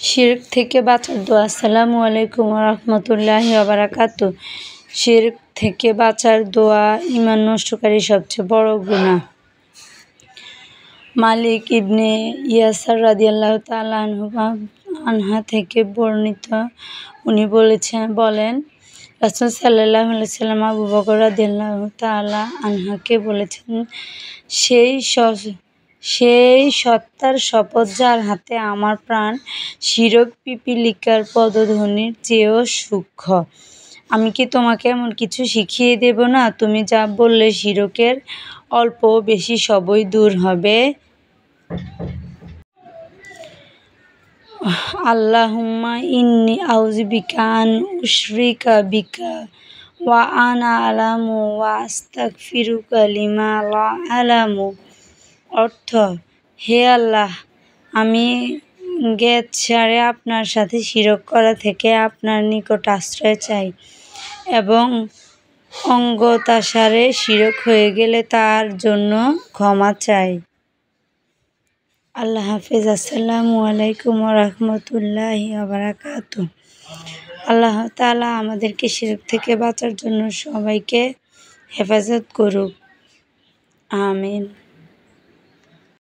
শিরক থেকে বাঁচার দোয়া। আসসালামু আলাইকুম ওয়া রাহমাতুল্লাহি ওয়া বারাকাতুহু। শিরক থেকে বাঁচার দোয়া ঈমান নষ্টকারী সবচেয়ে বড় গুনাহ। মালিক ইবনে ইয়াসার তাআলা আনহা থেকে বর্ণিত, উনি বলেন, রাসূল সাল্লাল্লাহু আলাইহি ওয়াসাল্লাম আবু বকর তাআলা আনহাকে বলেছেন, সেই সত্তার শপথ যার হাতে আমার প্রাণ, শিরক পিপীলিকার পদধ্বনির চেয়েও সূক্ষ্ম। আমি কি তোমাকে এমন কিছু শিখিয়ে দেব না, তুমি যা বললে শিরকের অল্প বেশি সবই দূর হবে। আল্লাহুম্মা ইন্নী আউযু বিকা আন উশরিকা বিকা ওয়া আনা আ'লামু ওয়া আস্তাগফিরুকা লিমা লা আ'লামু। অর্থ: হে আল্লাহ, আমি জ্ঞাতসারে আপনার সাথে শিরক করা থেকে আপনার নিকট আশ্রয় চাই এবং অজ্ঞতাসারে শিরক হয়ে গেলে তার জন্য ক্ষমা চাই। আল্লাহ হাফেজ। আসসালামু আলাইকুম ওয়া রাহমাতুল্লাহি ওয়া বারাকাতুহু। আল্লাহ তাআলা আমাদেরকে শিরক থেকে বাঁচার জন্য সবাইকে হেফাজত করুক। আমিন।